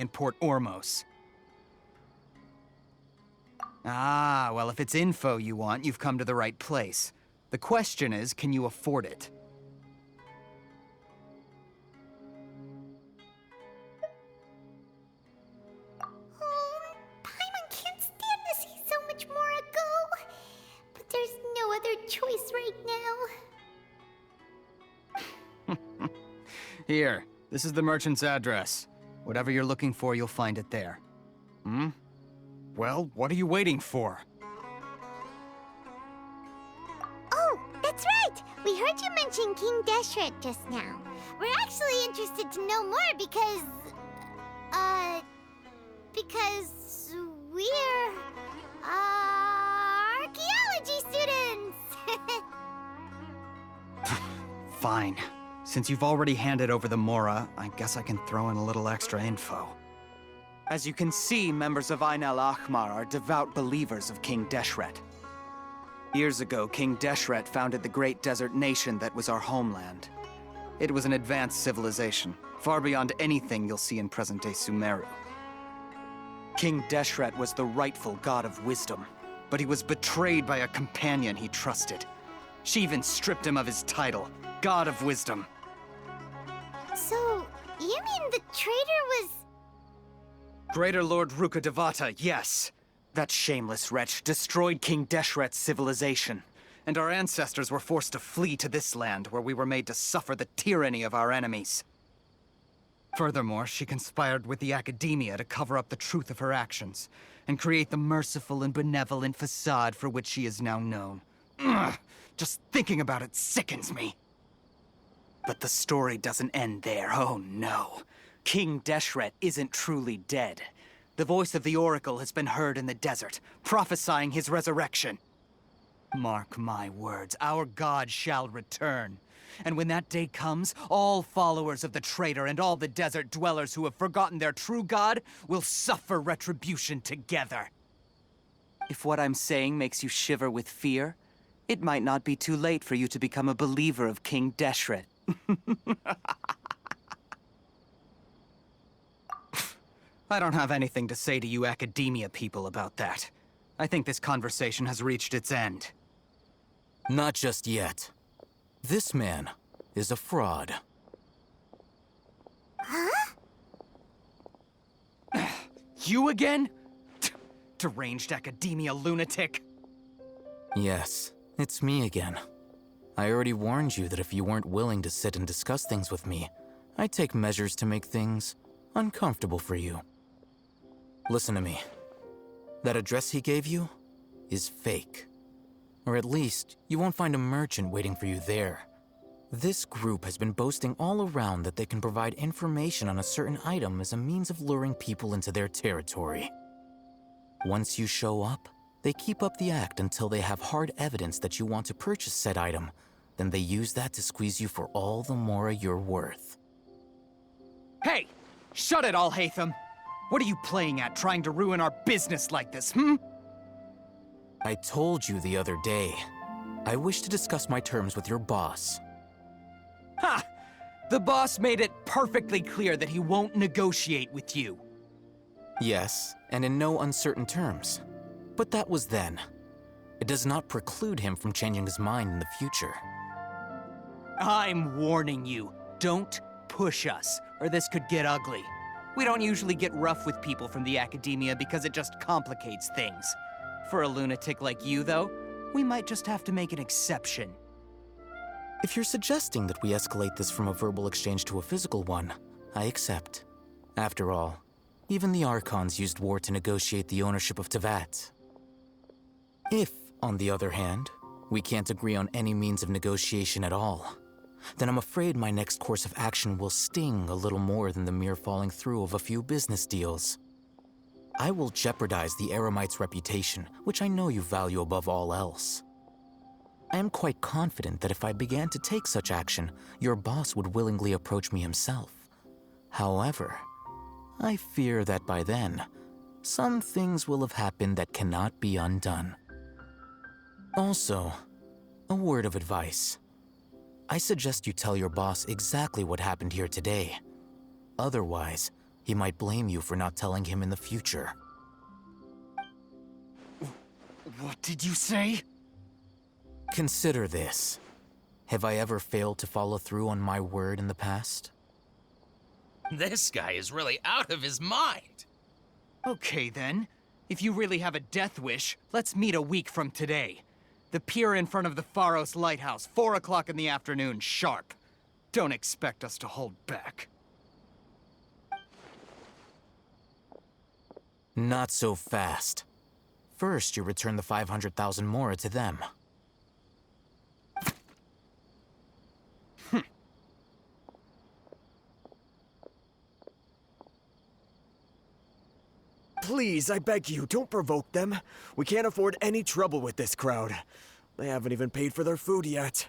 in Port Ormos. Ah, well, if it's info you want, you've come to the right place. The question is, can you afford it? Paimon can't stand to see so much more ago. But there's no other choice right now. Here, this is the merchant's address. Whatever you're looking for, you'll find it there. Well, what are you waiting for? Oh, that's right! We heard you mention King Deshret just now. We're actually interested to know more because we're, archaeology students! Fine. Since you've already handed over the Mora, I guess I can throw in a little extra info. As you can see, members of Ain al-Ahmar are devout believers of King Deshret. Years ago, King Deshret founded the great desert nation that was our homeland. It was an advanced civilization, far beyond anything you'll see in present-day Sumeru. King Deshret was the rightful god of wisdom, but he was betrayed by a companion he trusted. She even stripped him of his title, God of Wisdom. So, you mean the traitor was... Greater Lord Rukkhadevata, yes. That shameless wretch destroyed King Deshret's civilization, and our ancestors were forced to flee to this land where we were made to suffer the tyranny of our enemies. Furthermore, she conspired with the academia to cover up the truth of her actions, and create the merciful and benevolent facade for which she is now known. Ugh, just thinking about it sickens me. But the story doesn't end there, oh no. King Deshret isn't truly dead. The voice of the Oracle has been heard in the desert, prophesying his resurrection. Mark my words, our god shall return. And when that day comes, all followers of the traitor and all the desert dwellers who have forgotten their true god will suffer retribution together. If what I'm saying makes you shiver with fear, it might not be too late for you to become a believer of King Deshret. I don't have anything to say to you academia people about that. I think this conversation has reached its end. Not just yet. This man is a fraud. Huh? You again? Deranged academia lunatic. Yes, it's me again. I already warned you that if you weren't willing to sit and discuss things with me, I'd take measures to make things uncomfortable for you. Listen to me. That address he gave you is fake. Or at least, you won't find a merchant waiting for you there. This group has been boasting all around that they can provide information on a certain item as a means of luring people into their territory. Once you show up, they keep up the act until they have hard evidence that you want to purchase said item. Then they use that to squeeze you for all the Mora you're worth. Hey! Shut it all, Hatham! What are you playing at, trying to ruin our business like this, I told you the other day. I wish to discuss my terms with your boss. Ha! The boss made it perfectly clear that he won't negotiate with you. Yes, and in no uncertain terms. But that was then. It does not preclude him from changing his mind in the future. I'm warning you, don't push us, or this could get ugly. We don't usually get rough with people from the academia because it just complicates things. For a lunatic like you, though, we might just have to make an exception. If you're suggesting that we escalate this from a verbal exchange to a physical one, I accept. After all, even the Archons used war to negotiate the ownership of Teyvat. If, on the other hand, we can't agree on any means of negotiation at all, then I'm afraid my next course of action will sting a little more than the mere falling through of a few business deals. I will jeopardize the Eremite's reputation, which I know you value above all else. I am quite confident that if I began to take such action, your boss would willingly approach me himself. However, I fear that by then, some things will have happened that cannot be undone. Also, a word of advice. I suggest you tell your boss exactly what happened here today. Otherwise, He might blame you for not telling him in the future. What did you say? Consider this. Have I ever failed to follow through on my word in the past? This guy is really out of his mind. Okay then. If you really have a death wish, let's meet a week from today. The pier in front of the Pharos Lighthouse, 4 o'clock in the afternoon, sharp. Don't expect us to hold back. Not so fast. First, you return the 500,000 mora to them. Please, I beg you, don't provoke them. We can't afford any trouble with this crowd. They haven't even paid for their food yet.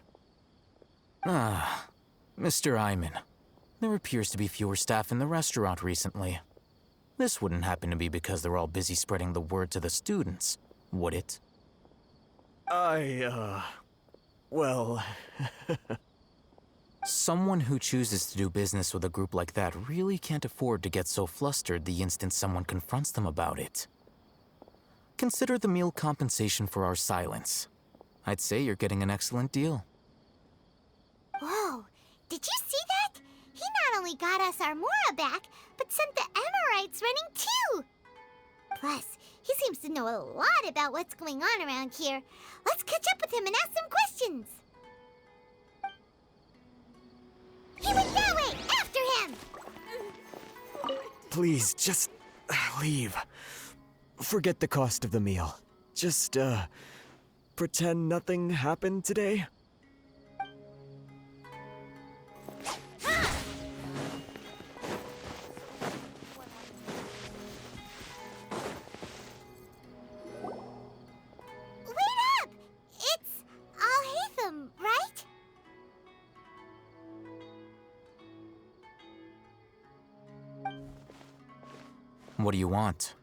Ah, Mr. Iman. There appears to be fewer staff in the restaurant recently. This wouldn't happen to be because they're all busy spreading the word to the students, would it? Well... Someone who chooses to do business with a group like that really can't afford to get so flustered the instant someone confronts them about it. Consider the meal compensation for our silence. I'd say you're getting an excellent deal. Whoa, did you see that? He not only got us our Mora back, but sent the Emirites running too! Plus, he seems to know a lot about what's going on around here. Let's catch up with him and ask some questions. He went that way! After him! Please, just... leave. Forget the cost of the meal. Just, pretend nothing happened today? Wait up! It's Al-Haytham, right? What do you want?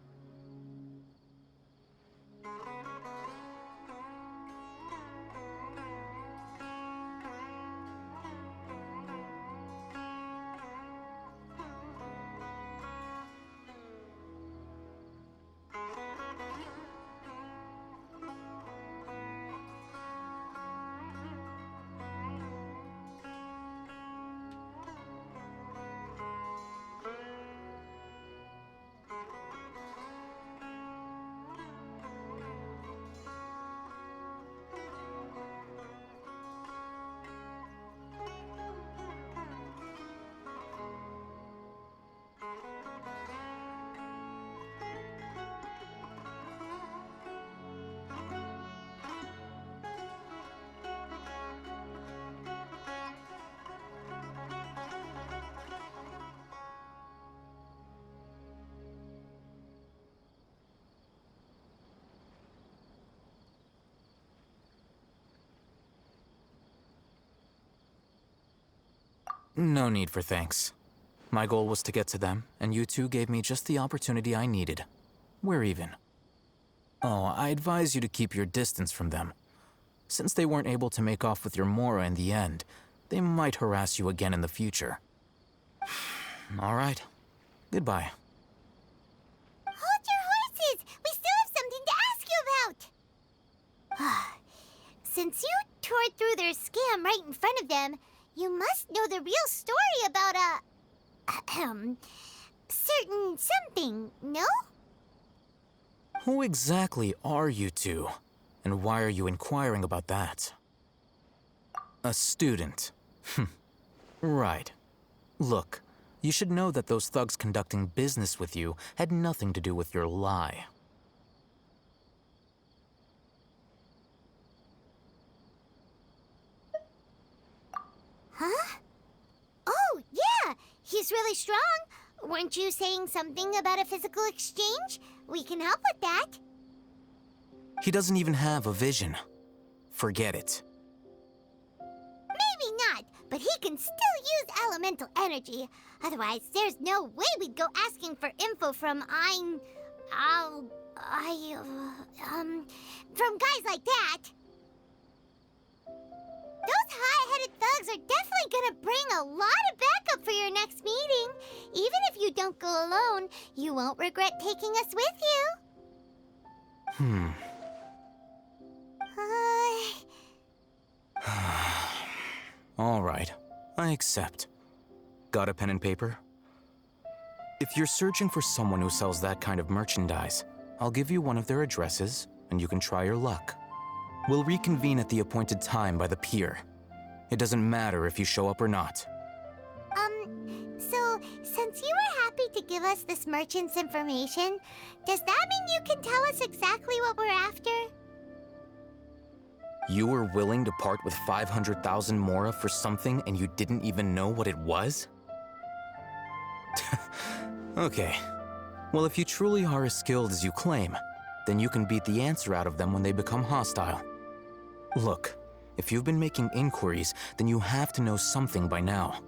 No need for thanks. My goal was to get to them, and you two gave me just the opportunity I needed. We're even. Oh, I advise you to keep your distance from them. Since they weren't able to make off with your Mora in the end, they might harass you again in the future. All right. Goodbye. Hold your horses! We still have something to ask you about! Since you tore through their scam right in front of them, you must know the real story about certain something, no? Who exactly are you two? And why are you inquiring about that? A student. Right. Look, you should know that those thugs conducting business with you had nothing to do with your lie. Huh? Oh, yeah! He's really strong. Weren't you saying something about a physical exchange? We can help with that. He doesn't even have a vision. Forget it. Maybe not, but he can still use elemental energy. Otherwise, there's no way we'd go asking for info from from guys like that. Those hot-headed thugs are definitely gonna bring a lot of backup for your next meeting. Even if you don't go alone, you won't regret taking us with you. All right, I accept. Got a pen and paper? If you're searching for someone who sells that kind of merchandise, I'll give you one of their addresses, and you can try your luck. We'll reconvene at the appointed time by the pier. It doesn't matter if you show up or not. So, since you were happy to give us this merchant's information, does that mean you can tell us exactly what we're after? You were willing to part with 500,000 mora for something and you didn't even know what it was? Okay. Well, if you truly are as skilled as you claim, then you can beat the answer out of them when they become hostile. Look, if you've been making inquiries, then you have to know something by now.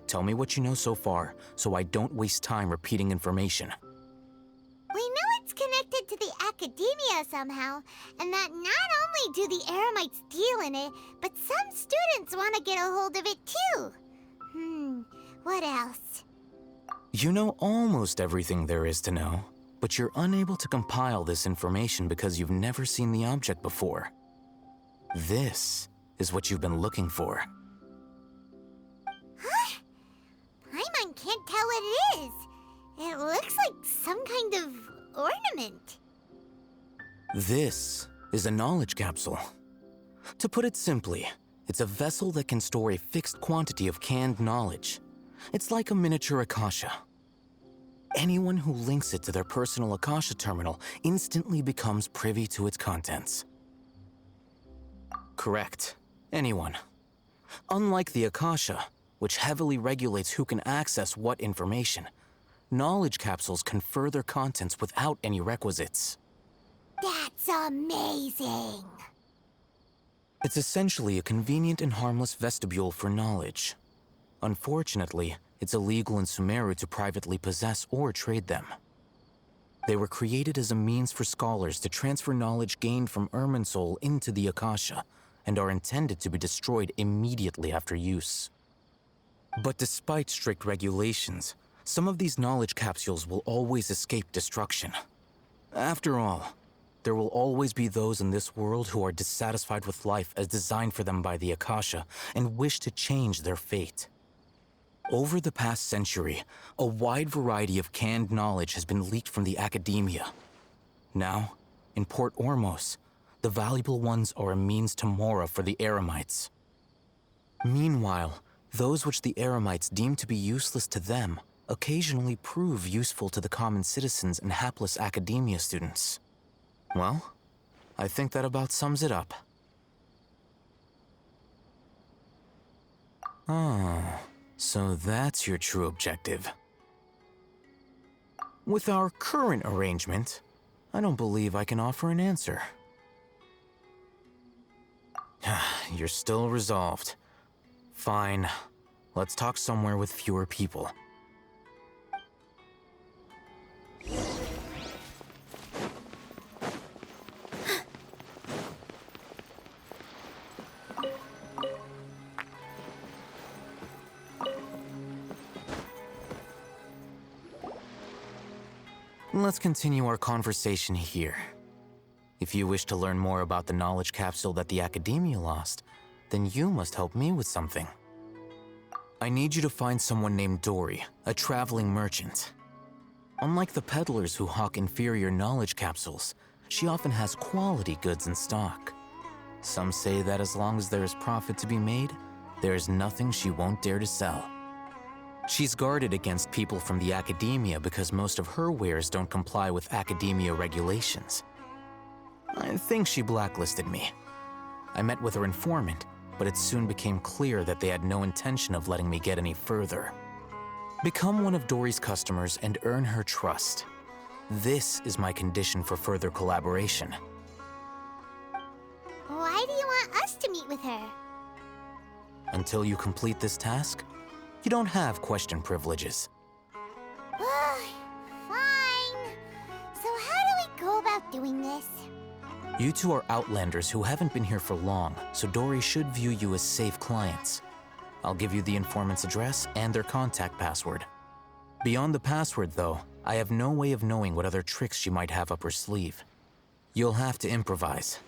Tell me what you know so far, so I don't waste time repeating information. We know it's connected to the academia somehow, and that not only do the Eremites deal in it, but some students want to get a hold of it too. What else? You know almost everything there is to know, but you're unable to compile this information because you've never seen the object before. This is what you've been looking for. Huh? Paimon can't tell what it is. It looks like some kind of ornament. This is a knowledge capsule. To put it simply, it's a vessel that can store a fixed quantity of canned knowledge. It's like a miniature Akasha. Anyone who links it to their personal Akasha terminal instantly becomes privy to its contents. Correct. Anyone. Unlike the Akasha, which heavily regulates who can access what information, knowledge capsules confer their contents without any requisites. That's amazing! It's essentially a convenient and harmless vestibule for knowledge. Unfortunately, it's illegal in Sumeru to privately possess or trade them. They were created as a means for scholars to transfer knowledge gained from Irminsul into the Akasha, and are intended to be destroyed immediately after use. But despite strict regulations, some of these knowledge capsules will always escape destruction. After all, there will always be those in this world who are dissatisfied with life as designed for them by the Akasha and wish to change their fate. Over the past century, a wide variety of canned knowledge has been leaked from the academia. Now, in Port Ormos, the valuable ones are a means to mora for the Eremites. Meanwhile, those which the Eremites deem to be useless to them occasionally prove useful to the common citizens and hapless academia students. Well, I think that about sums it up. Ah, so that's your true objective. With our current arrangement, I don't believe I can offer an answer. You're still resolved. Fine. Let's talk somewhere with fewer people. Let's continue our conversation here. If you wish to learn more about the knowledge capsule that the Academia lost, then you must help me with something. I need you to find someone named Dory, a traveling merchant. Unlike the peddlers who hawk inferior knowledge capsules, she often has quality goods in stock. Some say that as long as there is profit to be made, there is nothing she won't dare to sell. She's guarded against people from the Academia because most of her wares don't comply with Academia regulations. I think she blacklisted me. I met with her informant, but it soon became clear that they had no intention of letting me get any further. Become one of Dory's customers and earn her trust. This is my condition for further collaboration. Why do you want us to meet with her? Until you complete this task, you don't have question privileges. Fine. So how do we go about doing this? You two are outlanders who haven't been here for long, so Dory should view you as safe clients. I'll give you the informant's address and their contact password. Beyond the password, though, I have no way of knowing what other tricks she might have up her sleeve. You'll have to improvise.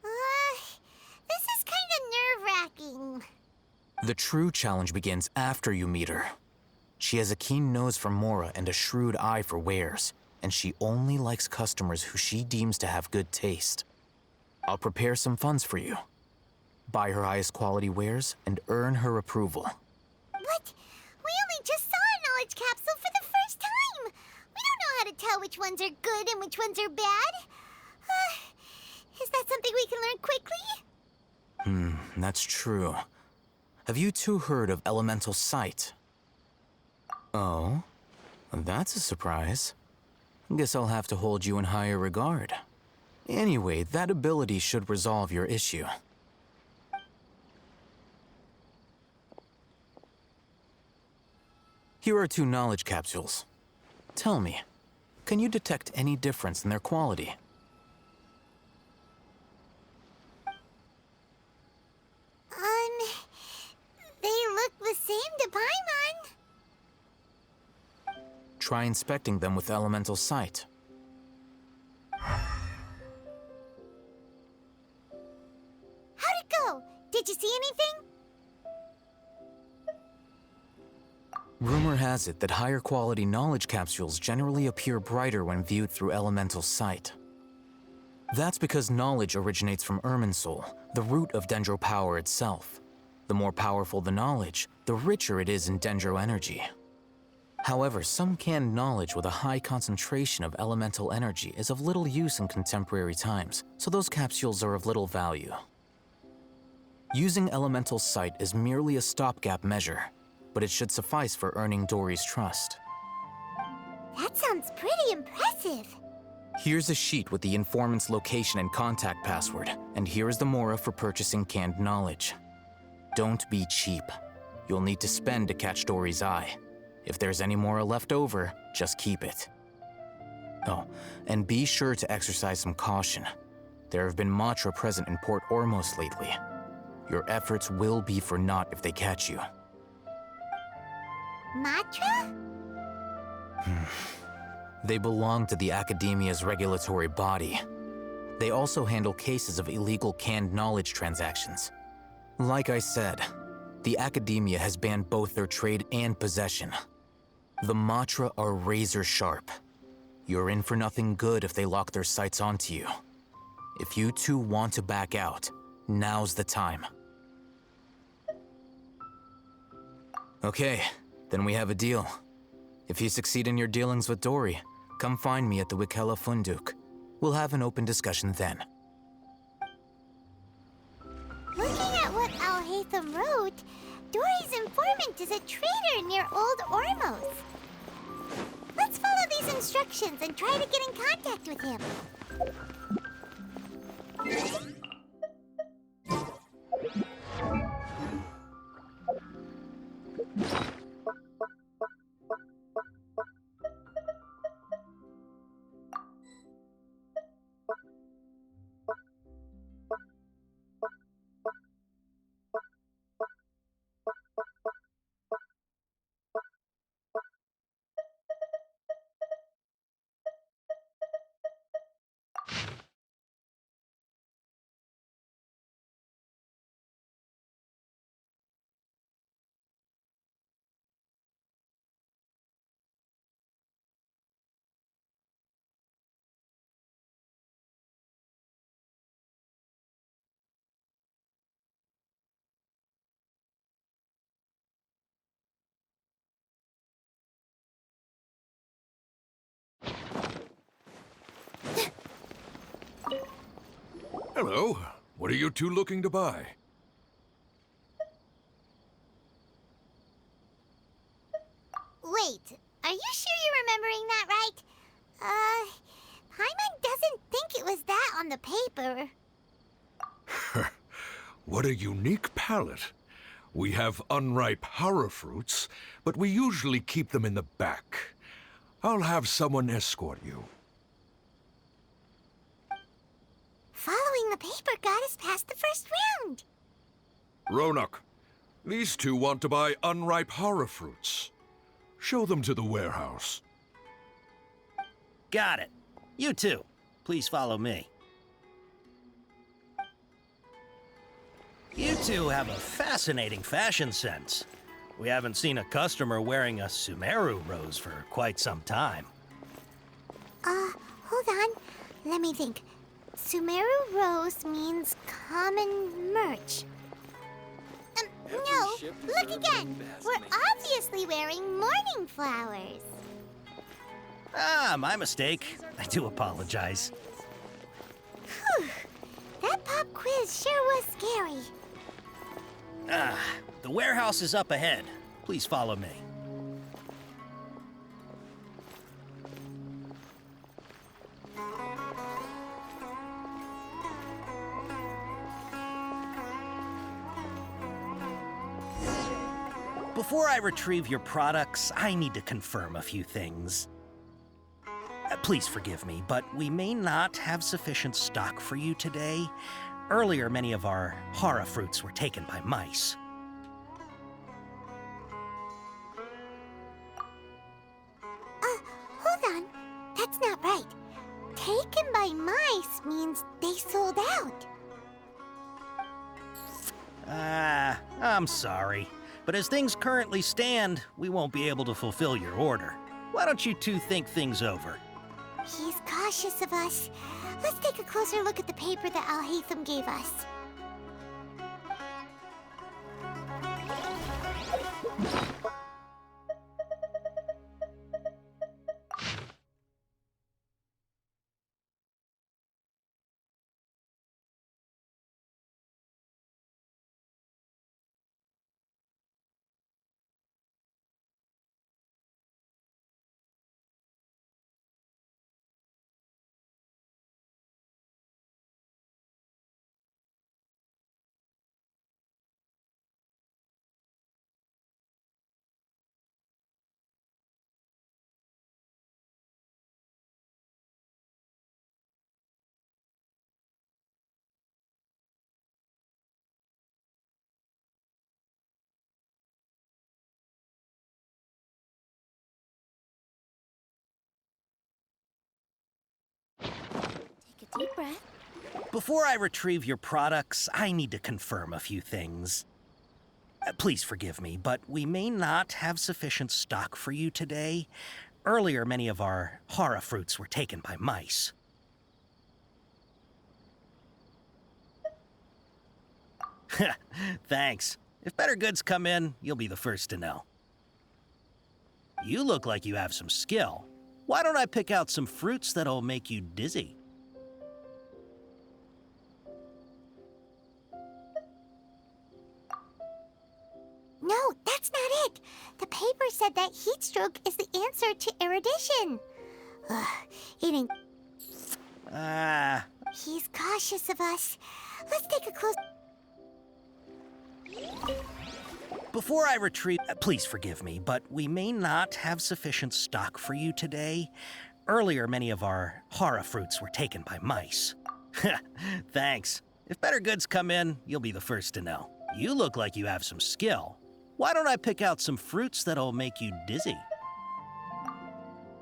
This is kind of nerve-wracking. The true challenge begins after you meet her. She has a keen nose for Mora and a shrewd eye for wares, and she only likes customers who she deems to have good taste. I'll prepare some funds for you. Buy her highest quality wares and earn her approval. But we only just saw a knowledge capsule for the first time. We don't know how to tell which ones are good and which ones are bad. Is that something we can learn quickly? That's true. Have you two heard of elemental sight? Oh? That's a surprise. Guess I'll have to hold you in higher regard. Anyway, that ability should resolve your issue. Here are 2 knowledge capsules. Tell me, can you detect any difference in their quality? They look the same to Paimon. Try inspecting them with elemental sight. How'd it go? Did you see anything? Rumor has it that higher quality knowledge capsules generally appear brighter when viewed through elemental sight. That's because knowledge originates from Irminsul, the root of Dendro power itself. The more powerful the knowledge, the richer it is in Dendro energy. However, some canned knowledge with a high concentration of elemental energy is of little use in contemporary times, so those capsules are of little value. Using elemental sight is merely a stopgap measure, but it should suffice for earning Dory's trust. That sounds pretty impressive. Here's a sheet with the informant's location and contact password, and here is the Mora for purchasing canned knowledge. Don't be cheap. You'll need to spend to catch Dory's eye. If there's any Mora left over, just keep it. Oh, and be sure to exercise some caution. There have been Matra present in Port Ormos lately. Your efforts will be for naught if they catch you. Matra? They belong to the Academia's regulatory body. They also handle cases of illegal canned knowledge transactions. Like I said, the Academia has banned both their trade and possession. The Matra are razor sharp. You're in for nothing good if they lock their sights onto you. If you two want to back out, now's the time. Okay, then we have a deal. If you succeed in your dealings with Dory, come find me at the Wikela Funduk. We'll have an open discussion then. Looking at what Al-Haytham wrote, Dory's informant is a trader near Old Ormos. Let's follow these instructions and try to get in contact with him. Hello. What are you two looking to buy? Wait, are you sure you're remembering that right? Paimon doesn't think it was that on the paper. What a unique palate. We have unripe horror fruits, but we usually keep them in the back. I'll have someone escort you. paper got us past the first round. Ronak, these two want to buy unripe horror fruits. Show them to the warehouse. Got it. You too. Please follow me. You two have a fascinating fashion sense. We haven't seen a customer wearing a Sumeru rose for quite some time. Hold on. Let me think. Sumeru rose means common merch. No, look again. We're obviously wearing morning flowers. Ah, my mistake. I do apologize. Whew. That pop quiz sure was scary. The warehouse is up ahead. Please follow me. Before I retrieve your products, I need to confirm a few things. Please forgive me, but we may not have sufficient stock for you today. Earlier, many of our hara fruits were taken by mice. Hold on. That's not right. Taken by mice means they sold out. I'm sorry. But as things currently stand, we won't be able to fulfill your order. Why don't you two think things over? He's cautious of us. Let's take a closer look at the paper that Al-Haytham gave us. Take a deep breath. Before I retrieve your products, I need to confirm a few things. Please forgive me, but we may not have sufficient stock for you today. Earlier, many of our hara fruits were taken by mice. Thanks. If better goods come in, you'll be the first to know. You look like you have some skill. Why don't I pick out some fruits that'll make you dizzy? No, that's not it. The paper said that heat stroke is the answer to erudition. Ugh, it ain't. He's cautious of us. Let's take a close. Before I retrieve... please forgive me, but we may not have sufficient stock for you today. Earlier, many of our hara fruits were taken by mice. Thanks. If better goods come in, you'll be the first to know. You look like you have some skill. Why don't I pick out some fruits that'll make you dizzy?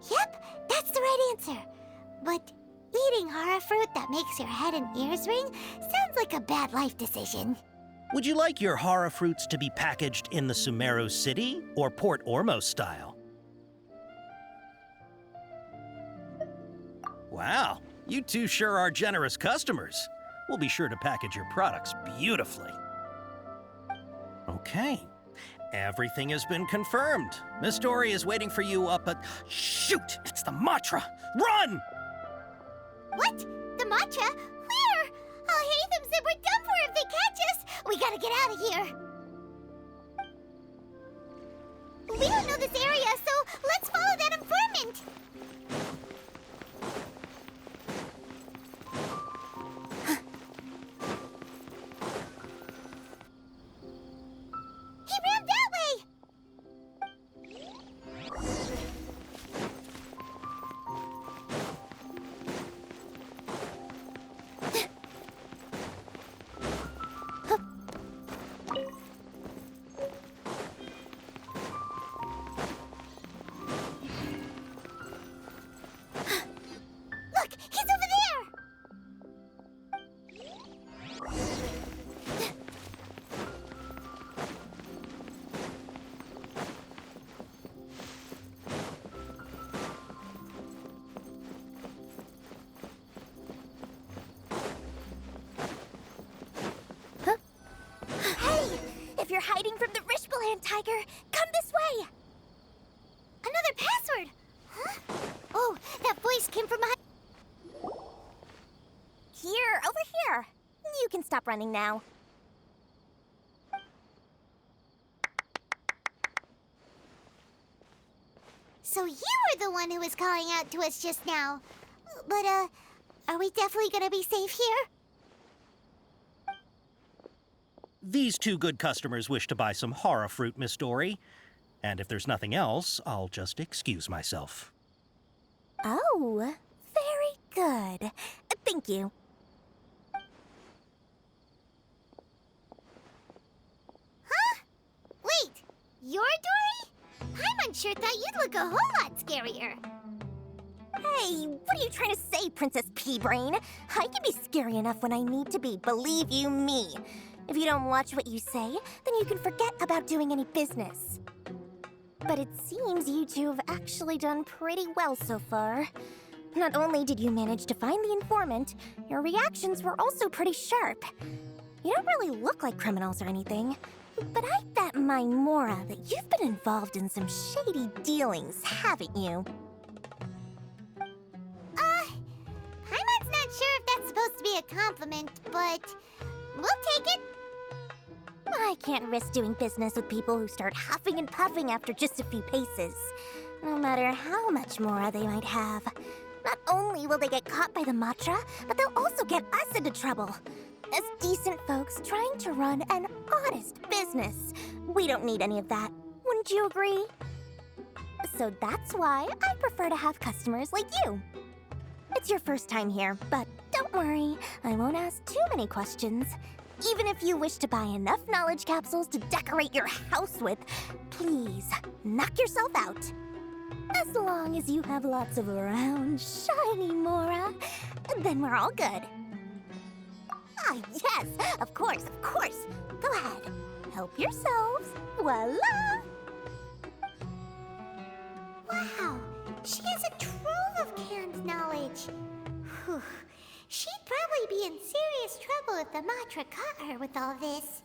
Yep, that's the right answer. But eating hara fruit that makes your head and ears ring sounds like a bad life decision. Would you like your hara fruits to be packaged in the Sumeru City or Port Ormos style? Wow, you two sure are generous customers. We'll be sure to package your products beautifully. Okay, everything has been confirmed. Miss Dory is waiting for you up at... Shoot, it's the Matra! Run! What? The matcha? Where? Al-Haytham said we're done for if they catch us. We gotta get out of here. We don't know this area, so let's follow that informant. He ran that way. running now. So you were the one who was calling out to us just now. But, are we definitely gonna be safe here? These two good customers wish to buy some horror fruit, Miss Dory. And if there's nothing else, I'll just excuse myself. Oh, very good. Thank you. Huh? Wait, you're Dory? Paimon sure thought you'd look a whole lot scarier. Hey, what are you trying to say, Princess Pea-Brain? I can be scary enough when I need to be, believe you me. If you don't watch what you say, then you can forget about doing any business. But it seems you two have actually done pretty well so far. Not only did you manage to find the informant, your reactions were also pretty sharp. You don't really look like criminals or anything, but I bet my Mora that you've been involved in some shady dealings, haven't you? Paimon's not sure if that's supposed to be a compliment, but we'll take it. I can't risk doing business with people who start huffing and puffing after just a few paces, no matter how much Mora they might have. Not only will they get caught by the Matra, but they'll also get us into trouble. As decent folks trying to run an honest business, we don't need any of that. Wouldn't you agree? So that's why I prefer to have customers like you. It's your first time here, but don't worry, I won't ask too many questions. Even if you wish to buy enough knowledge capsules to decorate your house with, please, knock yourself out. As long as you have lots of round, shiny Mora, then we're all good. Ah, yes, of course, of course. Go ahead, help yourselves. Voila! Wow, she has a trove of canned knowledge. Whew. She'd probably be in serious trouble if the Matra caught her with all this.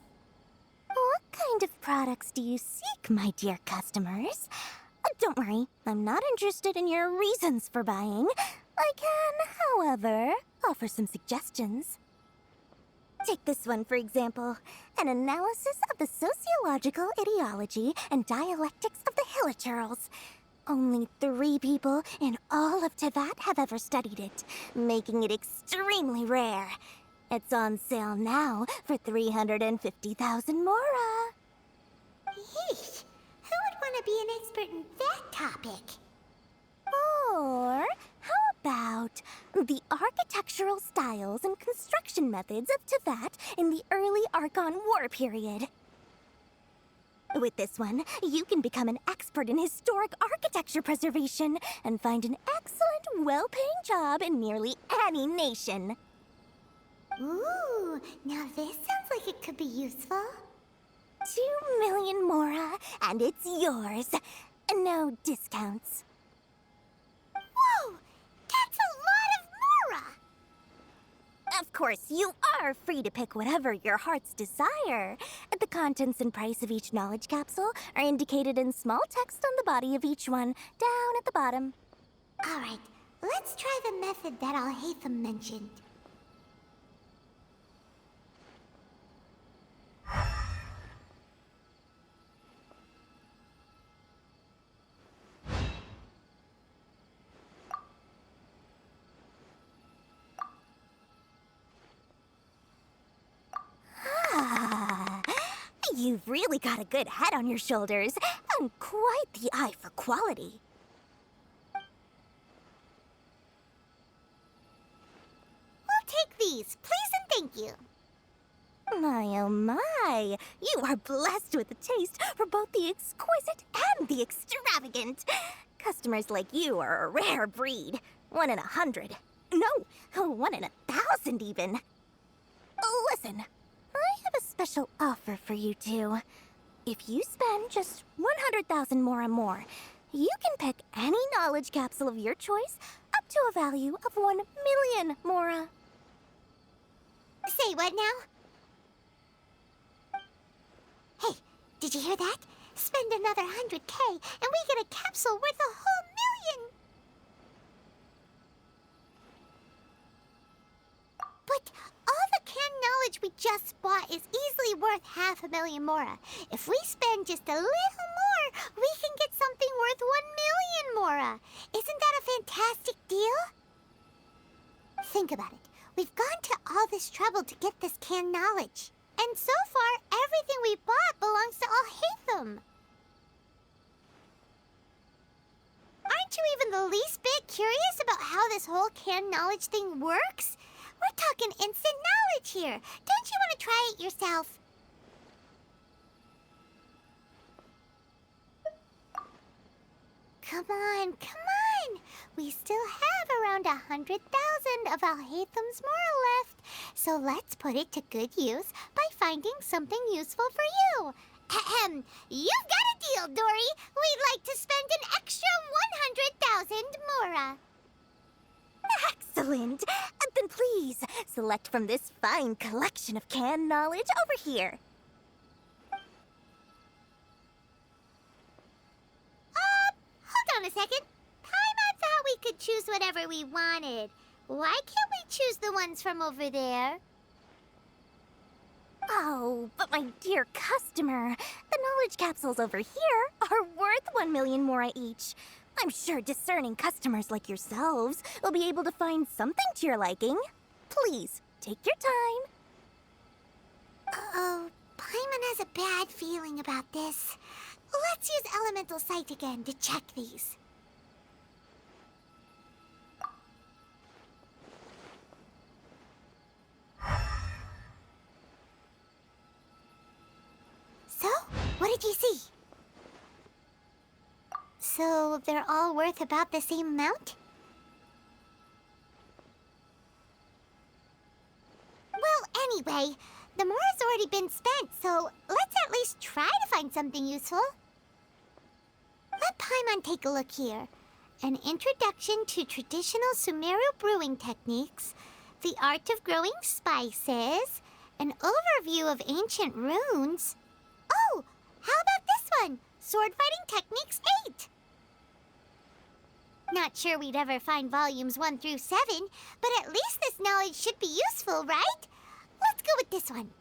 What kind of products do you seek, my dear customers? Don't worry, I'm not interested in your reasons for buying. I can, however, offer some suggestions. Take this one, for example. An analysis of the sociological ideology and dialectics of the Hilichurls. Only 3 people in all of Teyvat have ever studied it, making it extremely rare. It's on sale now for 350,000 Mora. Yeesh, who would want to be an expert in that topic? Or how about the architectural styles and construction methods of Teyvat in the early Archon War period? With this one, you can become an expert in historic architecture preservation and find an excellent, well-paying job in nearly any nation. Ooh, now this sounds like it could be useful. 2 million Mora, and it's yours. No discounts. Whoa, that's a lot of Mora! Of course, you are free to pick whatever your heart's desire. The contents and price of each knowledge capsule are indicated in small text on the body of each one, down at the bottom. All right, let's try the method that Al-Haytham mentioned. You've really got a good head on your shoulders, and quite the eye for quality. We'll take these, please and thank you. My oh my, you are blessed with a taste for both the exquisite and the extravagant. Customers like you are a rare breed. 1 in 100. No, 1 in 1,000 even. Listen, I have a special offer for you two. If you spend just 100,000 more, you can pick any knowledge capsule of your choice up to a value of 1 million Mora. Say what now? Hey, did you hear that? Spend another 100K and we get a capsule worth a whole million! But all the canned knowledge we just bought is easily worth 500,000 mora. If we spend just a little more, we can get something worth 1,000,000 mora. Isn't that a fantastic deal? Think about it. We've gone to all this trouble to get this canned knowledge. And so far, everything we bought belongs to Alhaitham. Aren't you even the least bit curious about how this whole canned knowledge thing works? We're talking instant knowledge here. Don't you want to try it yourself? Come on, come on! We still have around 100,000 of Alhaitham's mora left, so let's put it to good use by finding something useful for you. Ahem. You've got a deal, Dory. We'd like to spend an extra 100,000 mora. Excellent. Then please, select from this fine collection of canned knowledge over here. Hold on a second. Paimon thought we could choose whatever we wanted. Why can't we choose the ones from over there? Oh, but my dear customer, the knowledge capsules over here are worth 1,000,000 mora each. I'm sure discerning customers like yourselves will be able to find something to your liking. Please, take your time. Uh-oh, Paimon has a bad feeling about this. Let's use Elemental Sight again to check these. So, what did you see? So, they're all worth about the same amount? Well, anyway, the mora's already been spent, so let's at least try to find something useful. Let Paimon take a look here. An introduction to traditional Sumeru brewing techniques, the art of growing spices, an overview of ancient runes. Oh, how about this one? Sword Fighting Techniques 8. Not sure we'd ever find volumes 1 through 7, but at least this knowledge should be useful, right? Let's go with this one.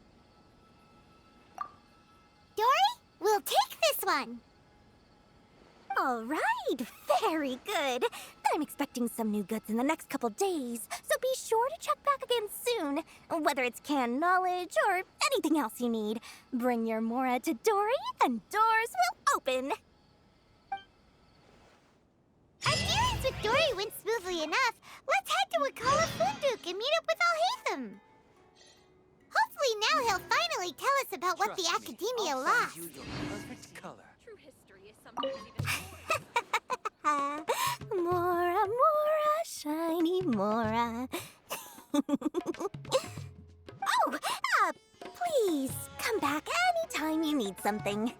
Dory, we'll take this one. All right, very good. I'm expecting some new goods in the next couple days, so be sure to check back again soon. Whether it's canned knowledge or anything else you need, bring your mora to Dory and doors will open. Our dealings with Dory went smoothly enough. Let's head to Wakala Funduk and meet up with Alhaitham. Hopefully now he'll finally tell us about what the Academia lost. True history is sometimes even Mora, Mora, shiny Mora. Oh, please come back anytime you need something.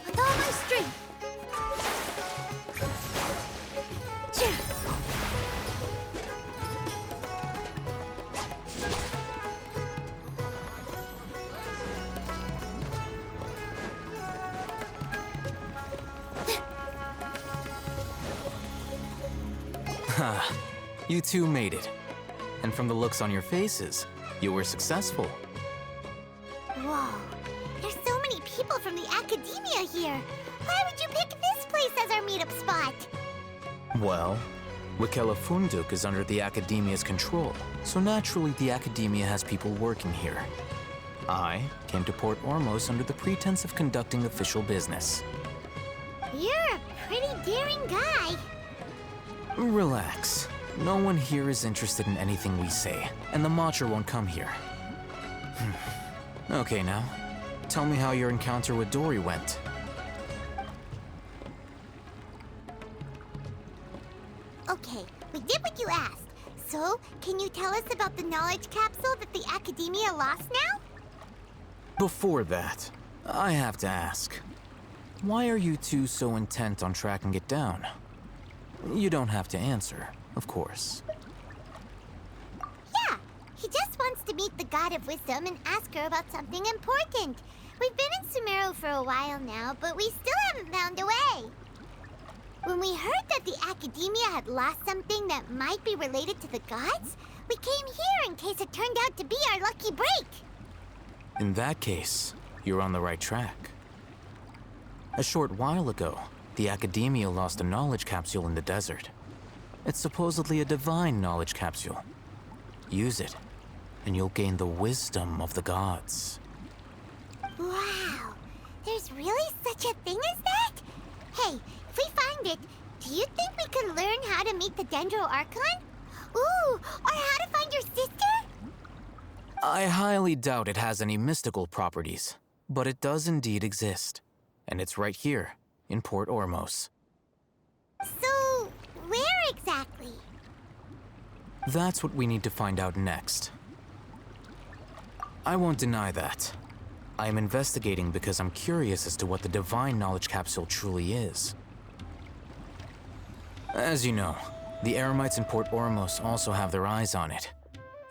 With all my strength. Ha, you two made it. And from the looks on your faces, you were successful. Whoa, there's so many people from the Academia here. Why would you pick this place as our meetup spot? Well, Wakela Funduk is under the Academia's control, so naturally the Academia has people working here. I came to Port Ormos under the pretense of conducting official business. You're a pretty daring guy. Relax. No one here is interested in anything we say, and the Matcher won't come here. Okay now, tell me how your encounter with Dory went. Okay, we did what you asked. So, can you tell us about the knowledge capsule that the Academia lost now? Before that, I have to ask, why are you two so intent on tracking it down? You don't have to answer, of course. Yeah, he just to meet the God of Wisdom and ask her about something important. We've been in Sumeru for a while now, but we still haven't found a way. When we heard that the Academia had lost something that might be related to the gods, we came here in case it turned out to be our lucky break. In that case, you're on the right track. A short while ago, the Academia lost a knowledge capsule in the desert. It's supposedly a divine knowledge capsule. Use it, and you'll gain the wisdom of the gods. Wow, there's really such a thing as that? Hey, if we find it, do you think we could learn how to meet the Dendro Archon? Ooh, or how to find your sister? I highly doubt it has any mystical properties, but it does indeed exist. And it's right here, in Port Ormos. So, where exactly? That's what we need to find out next. I won't deny that. I am investigating because I'm curious as to what the Divine Knowledge Capsule truly is. As you know, the Eremites in Port Ormos also have their eyes on it.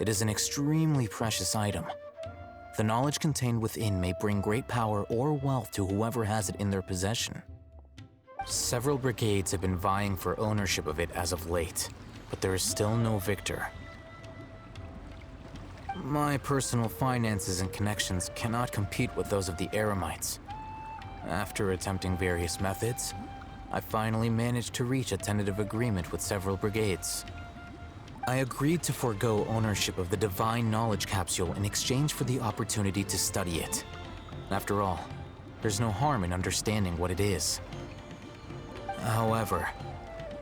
It is an extremely precious item. The knowledge contained within may bring great power or wealth to whoever has it in their possession. Several brigades have been vying for ownership of it as of late, but there is still no victor. My personal finances and connections cannot compete with those of the Eremites. After attempting various methods, I finally managed to reach a tentative agreement with several brigades. I agreed to forego ownership of the Divine Knowledge Capsule in exchange for the opportunity to study it. After all, there's no harm in understanding what it is. However,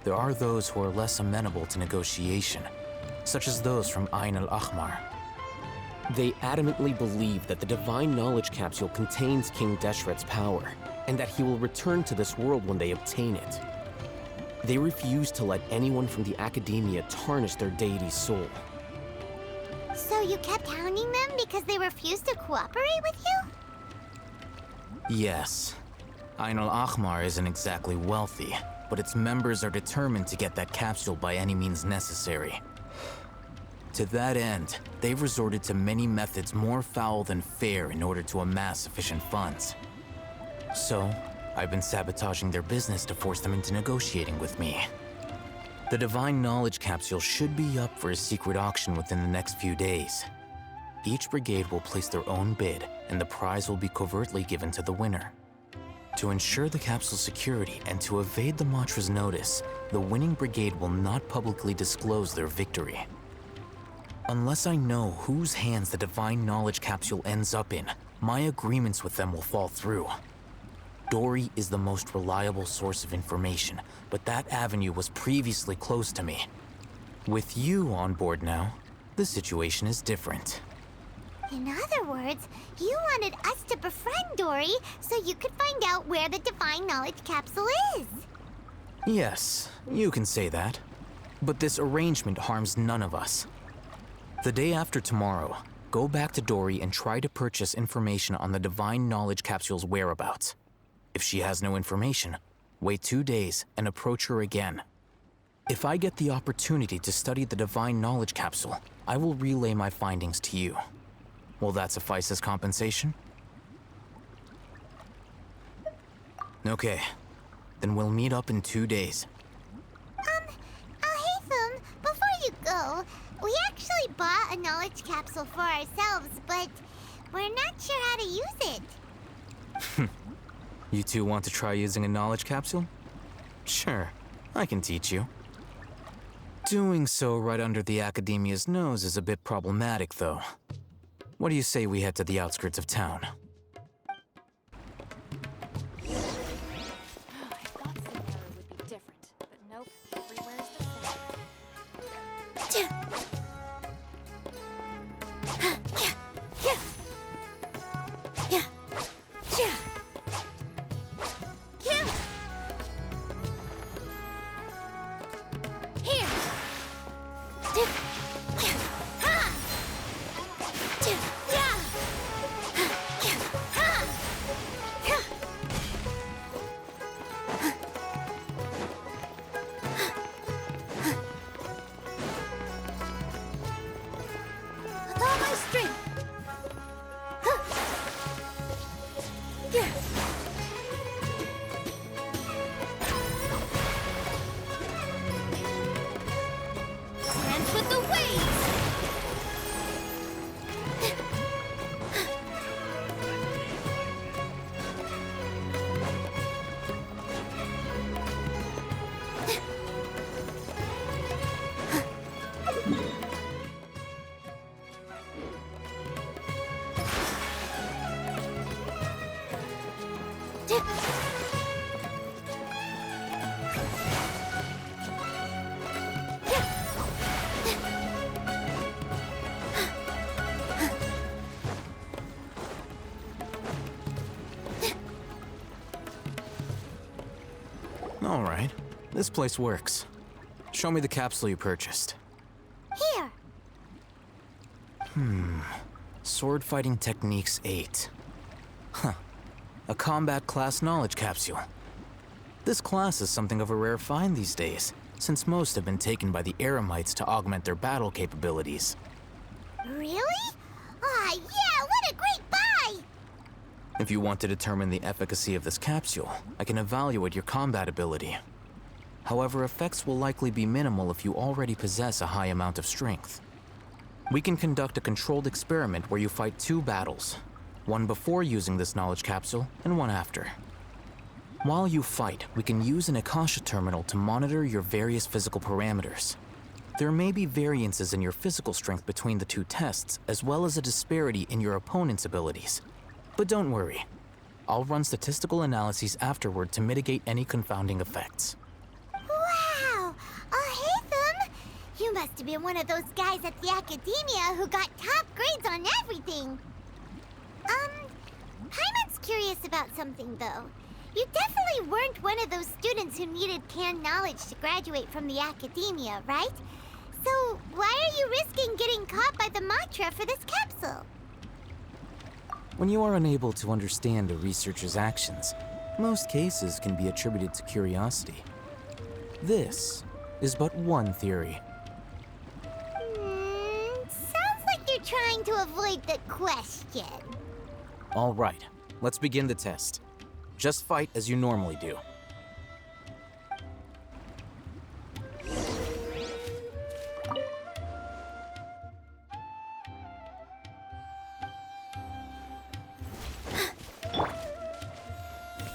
there are those who are less amenable to negotiation, such as those from Ain al-Ahmar. They adamantly believe that the Divine Knowledge Capsule contains King Deshret's power, and that he will return to this world when they obtain it. They refuse to let anyone from the Academia tarnish their deity's soul. So you kept hounding them because they refused to cooperate with you? Yes. Ain al-Ahmar isn't exactly wealthy, but its members are determined to get that capsule by any means necessary. To that end, they've resorted to many methods more foul than fair in order to amass sufficient funds. So, I've been sabotaging their business to force them into negotiating with me. The Divine Knowledge Capsule should be up for a secret auction within the next few days. Each brigade will place their own bid, and the prize will be covertly given to the winner. To ensure the capsule's security and to evade the Matra's notice, the winning brigade will not publicly disclose their victory. Unless I know whose hands the Divine Knowledge Capsule ends up in, my agreements with them will fall through. Dory is the most reliable source of information, but that avenue was previously closed to me. With you on board now, the situation is different. In other words, you wanted us to befriend Dory so you could find out where the Divine Knowledge Capsule is. Yes, you can say that. But this arrangement harms none of us. The day after tomorrow, go back to Dory and try to purchase information on the Divine Knowledge Capsule's whereabouts. If she has no information, wait 2 days and approach her again. If I get the opportunity to study the Divine Knowledge Capsule, I will relay my findings to you. Will that suffice as compensation? Okay, then we'll meet up in 2 days. Alhaitham, before you go, we actually bought a knowledge capsule for ourselves, but we're not sure how to use it. You two want to try using a knowledge capsule? Sure, I can teach you. Doing so right under the Academia's nose is a bit problematic, though. What do you say we head to the outskirts of town? I thought Sumeru would be different, but nope, everywhere's the same. This place works. Show me the capsule you purchased. Here. Sword Fighting Techniques 8. Huh. A combat class knowledge capsule. This class is something of a rare find these days, since most have been taken by the Eremites to augment their battle capabilities. Really? Aw, yeah, what a great buy! If you want to determine the efficacy of this capsule, I can evaluate your combat ability. However, effects will likely be minimal if you already possess a high amount of strength. We can conduct a controlled experiment where you fight 2 battles, one before using this knowledge capsule and one after. While you fight, we can use an Akasha terminal to monitor your various physical parameters. There may be variances in your physical strength between the 2 tests, as well as a disparity in your opponent's abilities. But don't worry. I'll run statistical analyses afterward to mitigate any confounding effects. Wow! Haytham! You must have been one of those guys at the academia who got top grades on everything. Paimon's curious about something, though. You definitely weren't one of those students who needed canned knowledge to graduate from the academia, right? So why are you risking getting caught by the Matra for this capsule? When you are unable to understand a researcher's actions, most cases can be attributed to curiosity. This is but one theory. Sounds like you're trying to avoid the question. All right, let's begin the test. Just fight as you normally do.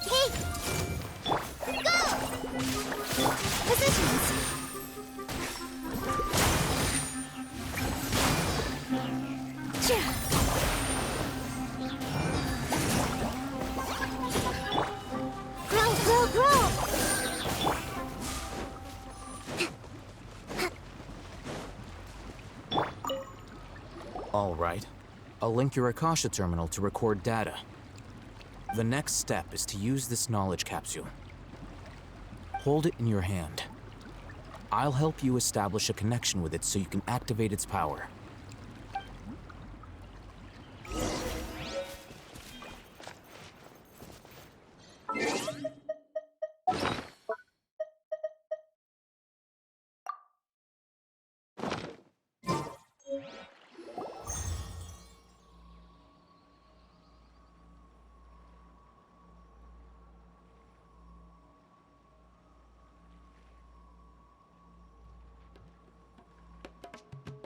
Okay. Go! Positions. Grow! All right. I'll link your Akasha terminal to record data. The next step is to use this knowledge capsule. Hold it in your hand. I'll help you establish a connection with it so you can activate its power.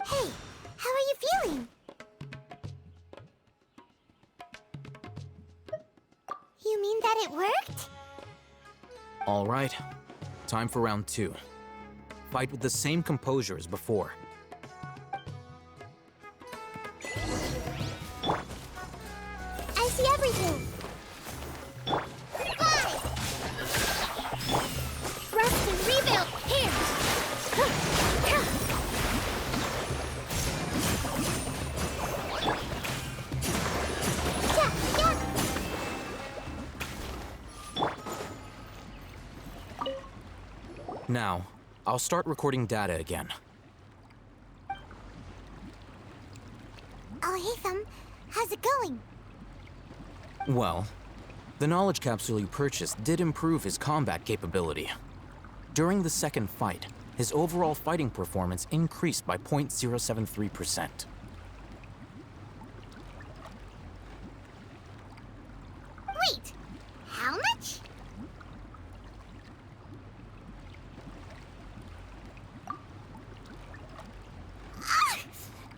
Hey, how are you feeling? You mean that it worked? All right. Time for round 2. Fight with the same composure as before. I see everything. Fly! Thrust and rebuild. Here! Now, I'll start recording data again. Haytham, how's it going? Well, the knowledge capsule you purchased did improve his combat capability. During the second fight, his overall fighting performance increased by 0.073%. Wait, how much?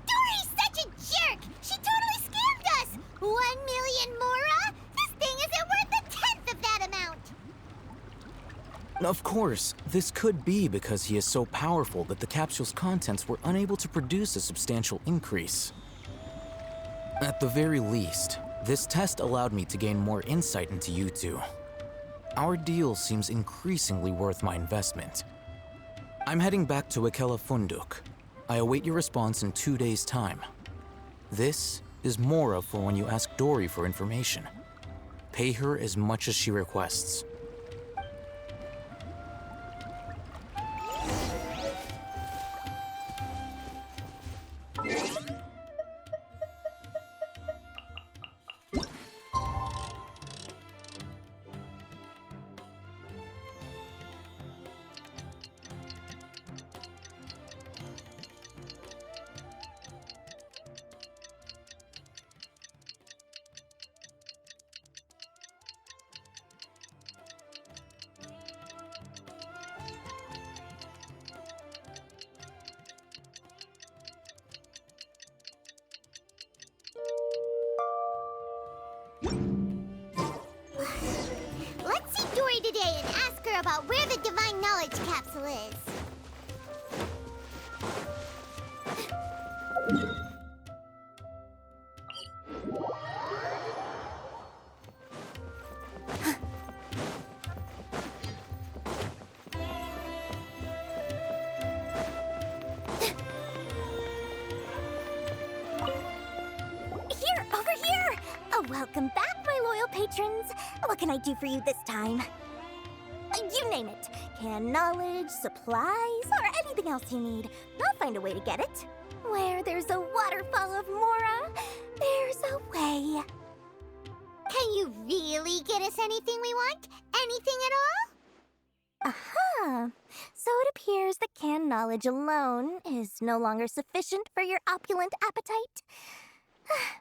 Dory's such a jerk! She totally scammed us! 1 million mora? This thing isn't worth a tenth of that amount! Of course, this could be because he is so powerful that the capsule's contents were unable to produce a substantial increase. At the very least, this test allowed me to gain more insight into you two. Our deal seems increasingly worth my investment. I'm heading back to Akela Funduk. I await your response in 2 days' time. This is Mora for when you ask Dory for information. Pay her as much as she requests. about where the Divine Knowledge Capsule is. Here, over here! Oh, welcome back, my loyal patrons. What can I do for you this time? You name it. Canned knowledge, supplies, or anything else you need. I'll find a way to get it. Where there's a waterfall of Mora, there's a way. Can you really get us anything we want? Anything at all? Aha! So it appears that canned knowledge alone is no longer sufficient for your opulent appetite.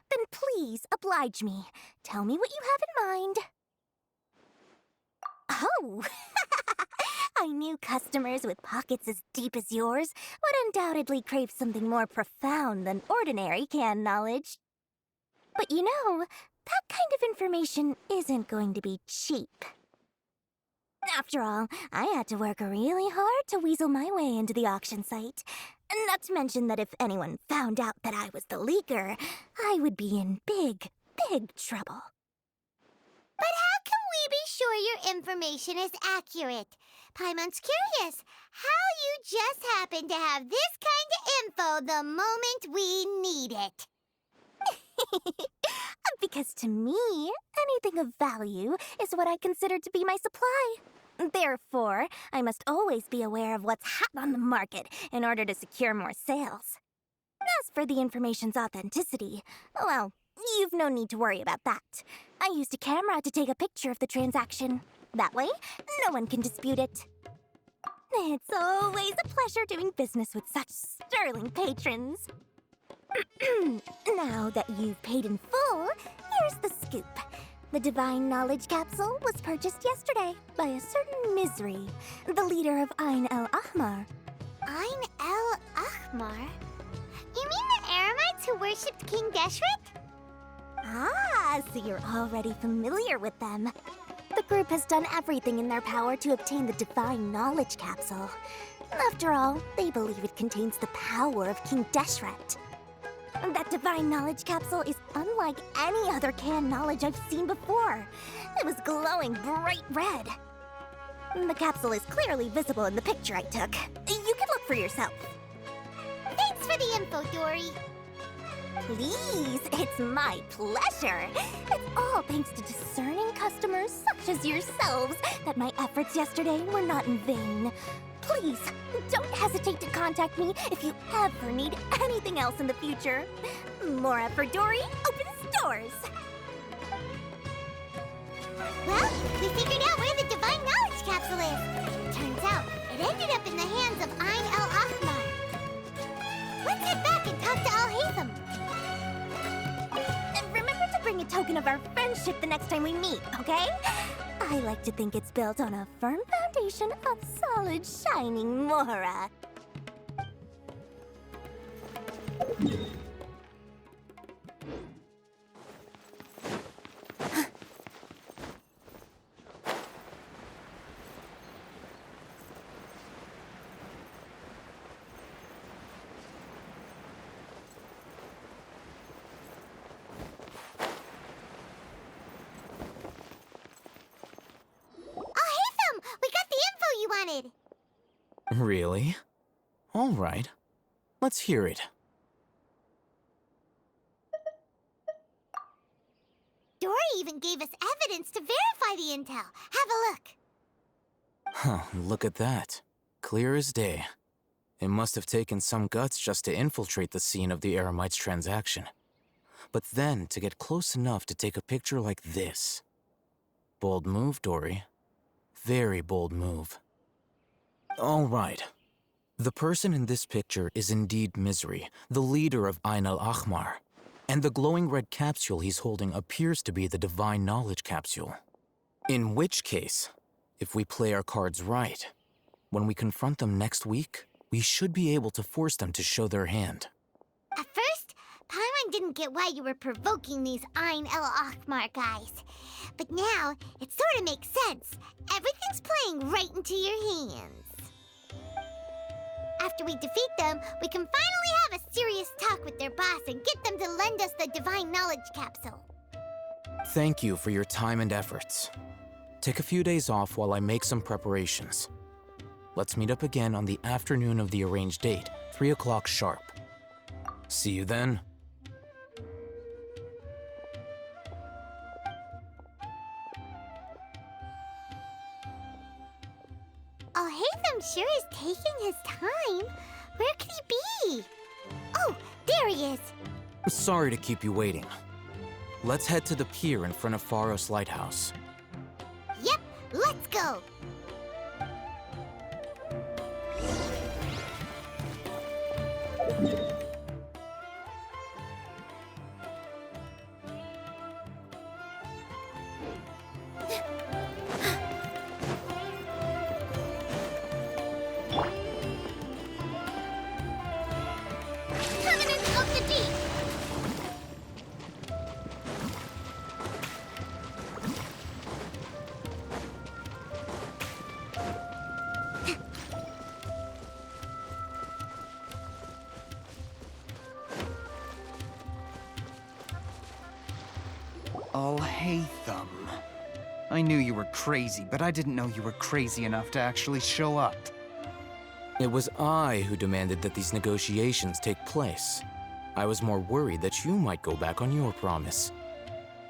Then please oblige me. Tell me what you have in mind. Oh! I knew customers with pockets as deep as yours would undoubtedly crave something more profound than ordinary canned knowledge. But you know, that kind of information isn't going to be cheap. After all, I had to work really hard to weasel my way into the auction site. Not to mention that if anyone found out that I was the leaker, I would be in big, big trouble. But how can we be sure your information is accurate? Paimon's curious how you just happen to have this kind of info the moment we need it. Because to me, anything of value is what I consider to be my supply. Therefore, I must always be aware of what's hot on the market in order to secure more sales. As for the information's authenticity, well, you've no need to worry about that. I used a camera to take a picture of the transaction. That way, no one can dispute it. It's always a pleasure doing business with such sterling patrons. Now that you've paid in full, here's the scoop. The Divine Knowledge Capsule was purchased yesterday by a certain Misery, the leader of Ain el Ahmar. Ain el Ahmar? You mean the Eremites who worshipped King Deshret? Ah, so you're already familiar with them. The group has done everything in their power to obtain the Divine Knowledge Capsule. After all, they believe it contains the power of King Deshret. That Divine Knowledge Capsule is unlike any other canned knowledge I've seen before. It was glowing bright red. The capsule is clearly visible in the picture I took. You can look for yourself. Thanks for the info, Dory. Please, it's my pleasure. It's all thanks to discerning customers such as yourselves that my efforts yesterday were not in vain. Please, don't hesitate to contact me if you ever need anything else in the future. Mora for Dory opens doors. Well, we figured out where the Divine Knowledge Capsule is. Turns out, it ended up in the hands of Ain el Ahmar. Let's head back and talk to Al-Haytham. And remember to bring a token of our friendship the next time we meet, okay? I like to think it's built on a firm foundation of solid, shining Mora. Really? All right. Let's hear it. Dory even gave us evidence to verify the intel. Have a look. Huh, look at that. Clear as day. It must have taken some guts just to infiltrate the scene of the Eremites' transaction. But then to get close enough to take a picture like this. Bold move, Dory. Very bold move. All right. The person in this picture is indeed Misery, the leader of Ain el Ahmar. And the glowing red capsule he's holding appears to be the Divine Knowledge Capsule. In which case, if we play our cards right, when we confront them next week, we should be able to force them to show their hand. At first, Paimon didn't get why you were provoking these Ain el Ahmar guys. but now it sort of makes sense. Everything's playing right into your hands. After we defeat them, we can finally have a serious talk with their boss and get them to lend us the Divine Knowledge Capsule. Thank you for your time and efforts. Take a few days off while I make some preparations. Let's meet up again on the afternoon of the arranged date, 3 o'clock sharp. See you then. Alhaitham sure is taking his time. Where could he be? Oh, there he is. Sorry to keep you waiting. Let's head to the pier in front of Pharos Lighthouse. Yep, let's go. Covenant of the Deep. Alhaitham. I knew you were crazy, but I didn't know you were crazy enough to actually show up. It was I who demanded that these negotiations take place. I was more worried that you might go back on your promise.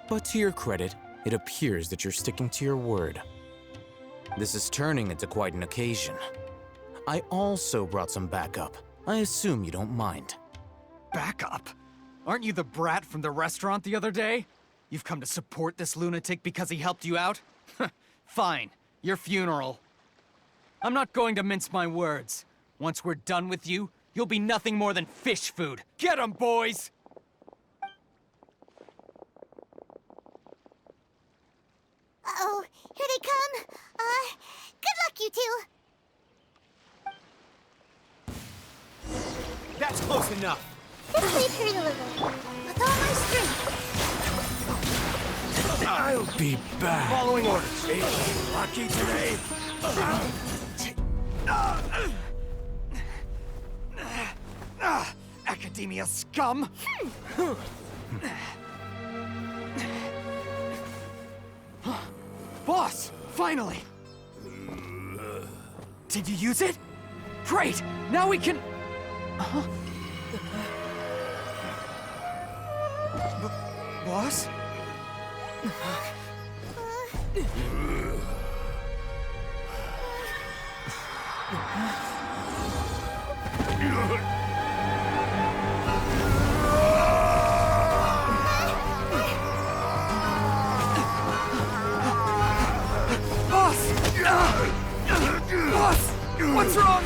But to your credit, it appears that you're sticking to your word. This is turning into quite an occasion. I also brought some backup. I assume you don't mind. Backup? Aren't you the brat from the restaurant the other day? You've come to support this lunatic because he helped you out? Fine, your funeral. I'm not going to mince my words. Once we're done with you, you'll be nothing more than fish food. Get 'em, boys! Uh-oh, here they come. Good luck, you two. That's close enough. Let's leave here a little. With all my strength. I'll be back. Following orders. Lucky today. Academia scum! Boss! Finally! Did you use it? Great! Now we can... Boss? Boss! What's wrong?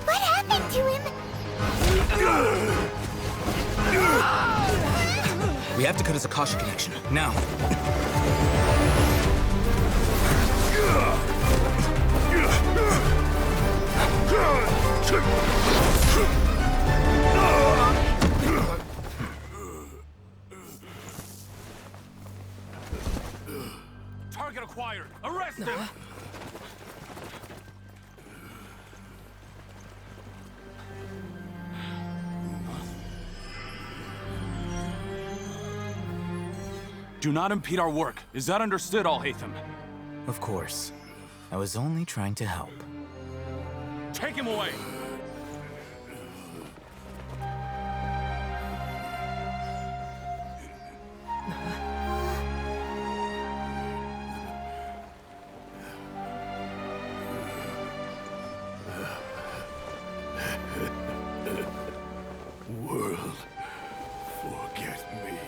What happened to him? We have to cut his Akasha connection, now. Target acquired! Arrest him! Do not impede our work. Is that understood, Alhaitham? Of course. I was only trying to help. Take him away! World, forget me.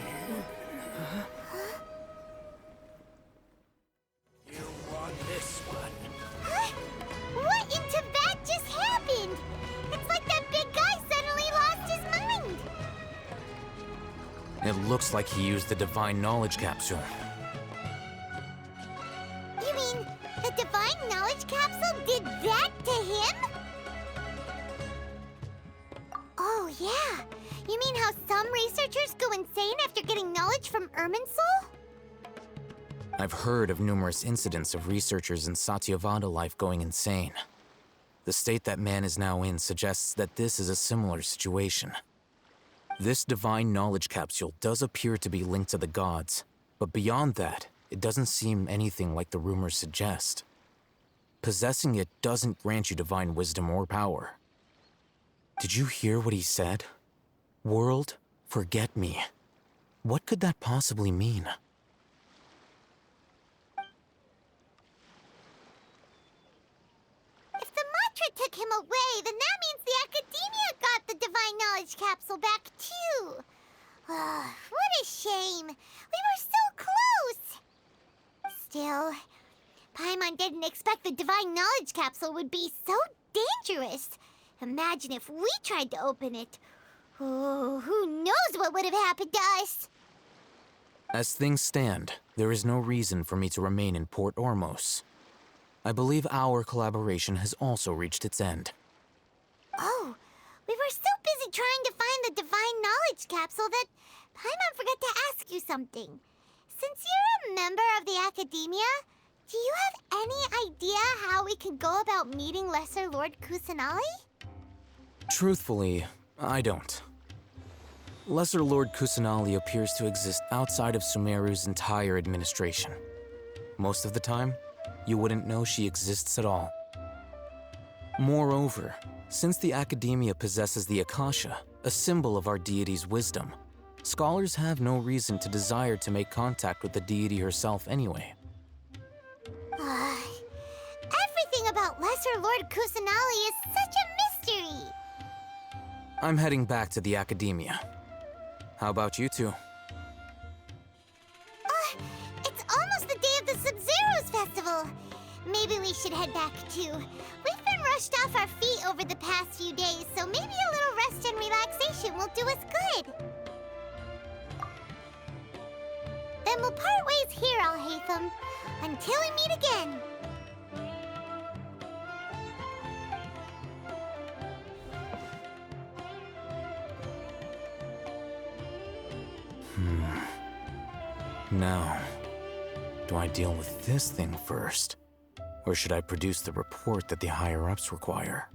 You want this one? Huh? What in Tibet just happened? It's like that big guy suddenly lost his mind. It looks like he used the Divine Knowledge Capsule. You mean the Divine Knowledge Capsule did that to him? Oh, yeah. You mean how some researchers go insane after getting knowledge from Irminsul? I've heard of numerous incidents of researchers in Satyavada life going insane. The state that man is now in suggests that this is a similar situation. This divine knowledge capsule does appear to be linked to the gods, but beyond that, it doesn't seem anything like the rumors suggest. Possessing it doesn't grant you divine wisdom or power. Did you hear what he said? World, forget me. What could that possibly mean? If the mantra took him away, then that means the Academia got the Divine Knowledge Capsule back too. What a shame. We were so close. Still, Paimon didn't expect the Divine Knowledge Capsule would be so dangerous. Imagine if we tried to open it. Oh, who knows what would have happened to us? As things stand, there is no reason for me to remain in Port Ormos. I believe our collaboration has also reached its end. Oh, we were so busy trying to find the Divine Knowledge Capsule that Paimon forgot to ask you something. Since you're a member of the Academia, do you have any idea how we can go about meeting Lesser Lord Kusanali? Truthfully, I don't. Lesser Lord Kusanali appears to exist outside of Sumeru's entire administration. Most of the time, you wouldn't know she exists at all. Moreover, since the Academia possesses the Akasha, a symbol of our deity's wisdom, scholars have no reason to desire to make contact with the deity herself anyway. Everything about Lesser Lord Kusanali is such a mystery! I'm heading back to the Academia. How about you two? It's almost the day of the Sub-Zero's festival. Maybe we should head back too. We've been rushed off our feet over the past few days, so maybe a little rest and relaxation will do us good. Then we'll part ways here, Alhaitham, until we meet again. Now, do I deal with this thing first? Or should I produce the report that the higher-ups require?